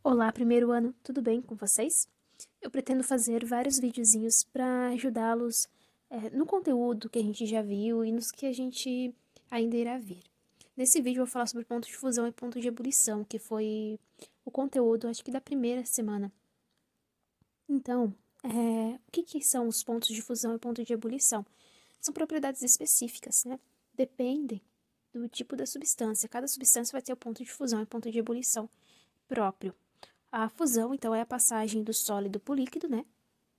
Olá, primeiro ano, tudo bem com vocês? Eu pretendo fazer vários videozinhos para ajudá-los no conteúdo que a gente já viu e nos que a gente ainda irá ver. Nesse vídeo eu vou falar sobre ponto de fusão e ponto de ebulição, que foi o conteúdo, acho que da primeira semana. Então, o que são os pontos de fusão e ponto de ebulição? São propriedades específicas, né? Dependem do tipo da substância. Cada substância vai ter o ponto de fusão e ponto de ebulição próprio. A fusão, então, é a passagem do sólido para o líquido, né?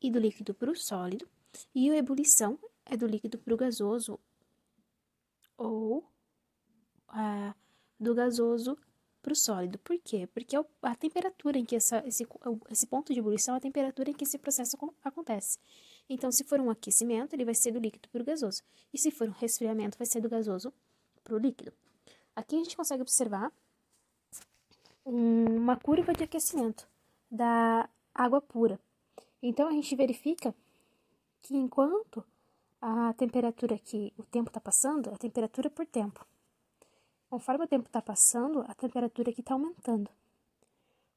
E do líquido para o sólido. E a ebulição é do líquido para o gasoso ou do gasoso para o sólido. Por quê? Porque a temperatura em que esse ponto de ebulição é a temperatura em que esse processo acontece. Então, se for um aquecimento, ele vai ser do líquido para o gasoso. E se for um resfriamento, vai ser do gasoso para o líquido. Aqui a gente consegue observar uma curva de aquecimento da água pura. Então, a gente verifica que enquanto a temperatura que o tempo está passando, a temperatura por tempo. Conforme o tempo está passando, a temperatura aqui está aumentando.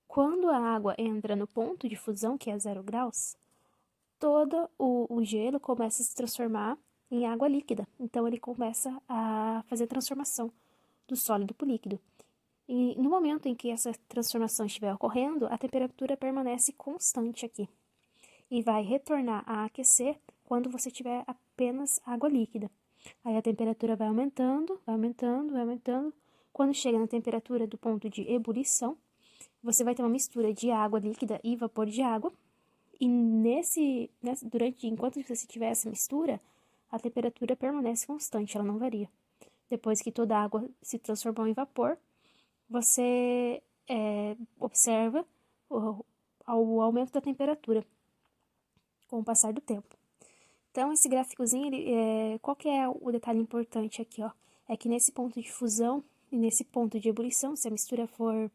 Quando a água entra no ponto de fusão, que é 0 graus, todo o gelo começa a se transformar em água líquida. Então, ele começa a fazer a transformação do sólido para o líquido. E no momento em que essa transformação estiver ocorrendo, a temperatura permanece constante aqui e vai retornar a aquecer quando você tiver apenas água líquida. Aí a temperatura vai aumentando, vai aumentando, vai aumentando. Quando chega na temperatura do ponto de ebulição, você vai ter uma mistura de água líquida e vapor de água. E enquanto você tiver essa mistura, a temperatura permanece constante, ela não varia. Depois que toda a água se transformou em vapor, você observa o aumento da temperatura com o passar do tempo. Então, esse gráficozinho, qual que é o detalhe importante aqui, ó? É que nesse ponto de fusão e nesse ponto de ebulição, se a mistura for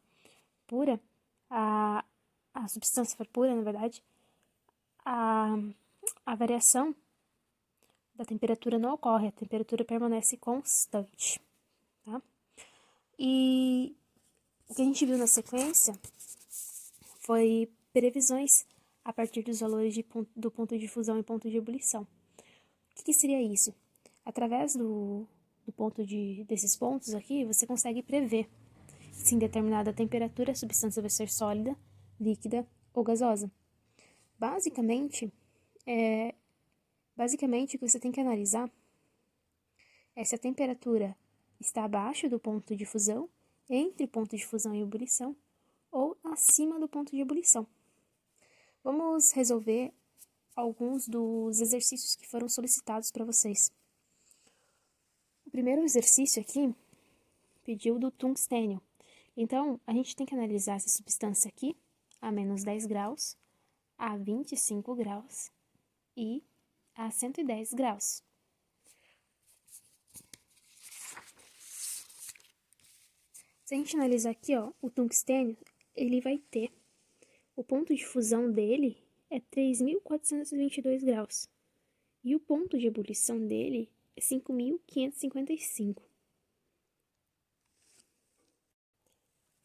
pura, a substância for pura, na verdade, a variação da temperatura não ocorre, a temperatura permanece constante, tá? E o que a gente viu na sequência foi previsões a partir dos valores do ponto de fusão e ponto de ebulição. O que seria isso? Através desses pontos aqui, você consegue prever se em determinada temperatura a substância vai ser sólida, líquida ou gasosa. Basicamente, o que você tem que analisar é se a temperatura está abaixo do ponto de fusão, entre o ponto de fusão e ebulição, ou acima do ponto de ebulição. Vamos resolver alguns dos exercícios que foram solicitados para vocês. O primeiro exercício aqui pediu do tungstênio. Então, a gente tem que analisar essa substância aqui a menos 10 graus, a 25 graus e a 110 graus. Se a gente analisar aqui, ó, o tungstênio, ele vai ter o ponto de fusão dele é 3.422 graus e o ponto de ebulição dele é 5.555.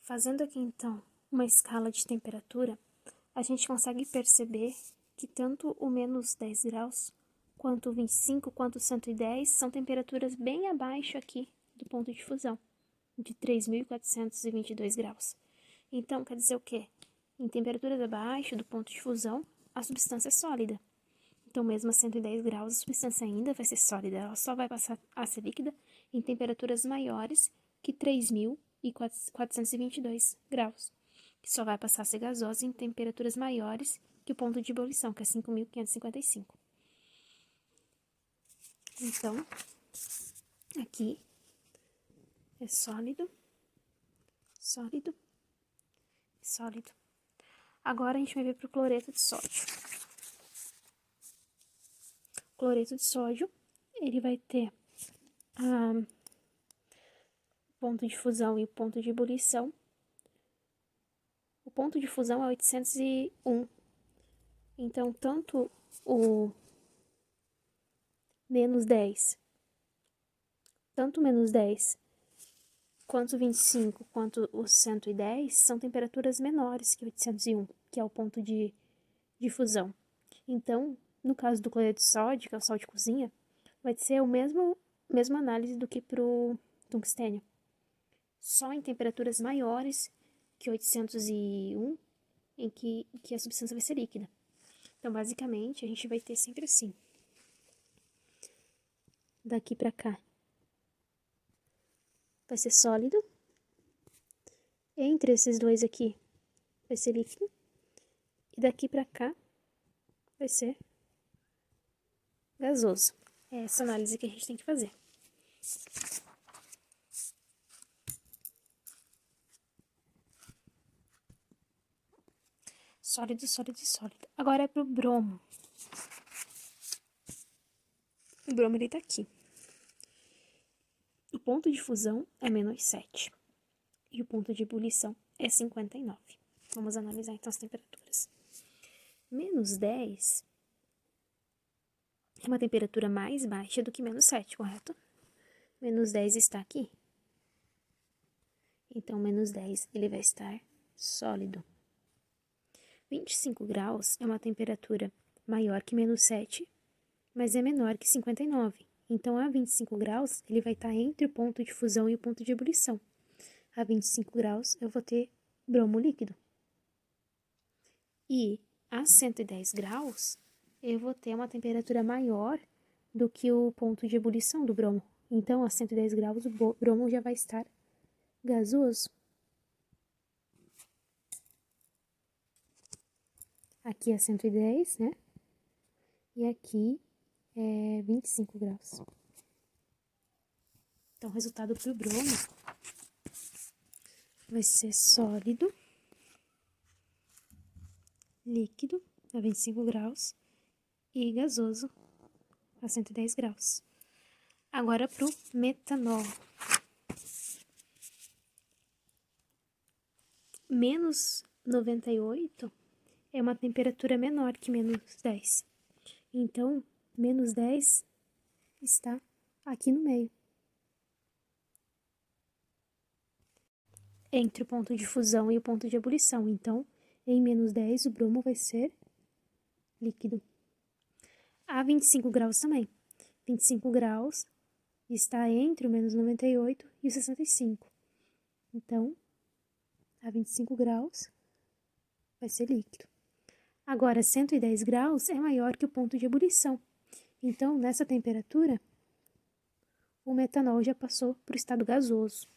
Fazendo aqui, então, uma escala de temperatura, a gente consegue perceber que tanto o menos 10 graus, quanto o 25, quanto o 110, são temperaturas bem abaixo aqui do ponto de fusão, de 3.422 graus. Então, quer dizer o quê? Em temperaturas abaixo do ponto de fusão, a substância é sólida. Então, mesmo a 110 graus, a substância ainda vai ser sólida. Ela só vai passar a ser líquida em temperaturas maiores que 3.422 graus. Que só vai passar a ser gasosa em temperaturas maiores que o ponto de ebulição, que é 5.555. Então, aqui é sólido, sólido, sólido. Agora a gente vai ver para o cloreto de sódio. O cloreto de sódio, ele vai ter o ponto de fusão e o ponto de ebulição. O ponto de fusão é 801. Então, tanto o menos 10, quanto o 25 quanto o 110 são temperaturas menores que o 801, que é o ponto de fusão. Então, no caso do cloreto de sódio, que é o sal de cozinha, vai ser a mesma análise do que para o tungstênio. Só em temperaturas maiores que 801, em que a substância vai ser líquida. Então, basicamente, a gente vai ter sempre assim. Daqui para cá vai ser sólido. Entre esses dois aqui vai ser líquido. E daqui para cá vai ser gasoso. É essa análise que a gente tem que fazer. Sólido, sólido e sólido. Agora é pro bromo. O bromo, ele tá aqui. O ponto de fusão é -7. E o ponto de ebulição é 59. Vamos analisar então as temperaturas. -10 é uma temperatura mais baixa do que -7, correto? -10 está aqui. Então, -10 ele vai estar sólido. 25 graus é uma temperatura maior que -7, mas é menor que 59. Então, a 25 graus, ele vai estar entre o ponto de fusão e o ponto de ebulição. A 25 graus, eu vou ter bromo líquido. E a 110 graus, eu vou ter uma temperatura maior do que o ponto de ebulição do bromo. Então, a 110 graus, o bromo já vai estar gasoso. Aqui é 110, né? E aqui é 25 graus. Então, o resultado para o bromo vai ser sólido, líquido a 25 graus e gasoso a 110 graus. Agora para o metanol. -98 é uma temperatura menor que -10. Então, -10 está aqui no meio. Entre o ponto de fusão e o ponto de ebulição. Então, em -10 o bromo vai ser líquido. A 25 graus também. 25 graus está entre o -98 e o 65. Então, a 25 graus vai ser líquido. Agora, 110 graus é maior que o ponto de ebulição. Então, nessa temperatura, o metanol já passou para o estado gasoso.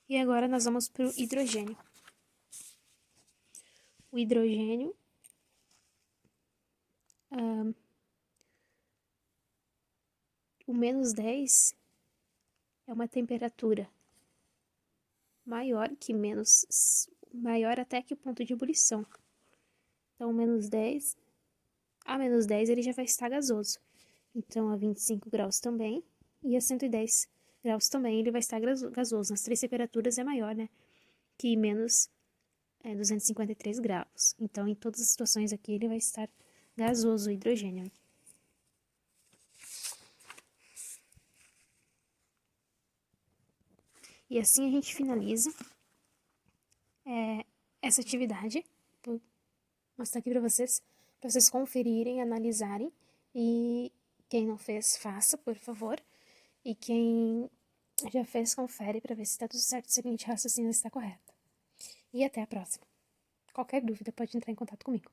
E agora nós vamos para o hidrogênio. O hidrogênio o -10 é uma temperatura maior até que o ponto de ebulição. Então, a -10 ele já vai estar gasoso. Então, a 25 graus também e a 110 graus também ele vai estar gasoso. Nas três temperaturas é maior, né? Que menos 253 graus. Então, em todas as situações aqui, ele vai estar gasoso, o hidrogênio. E assim a gente finaliza essa atividade. Vou mostrar aqui para vocês conferirem, analisarem. E quem não fez, faça, por favor. E quem já fez, confere para ver se está tudo certo, se a linha de raciocínio está correta. E até a próxima. Qualquer dúvida pode entrar em contato comigo.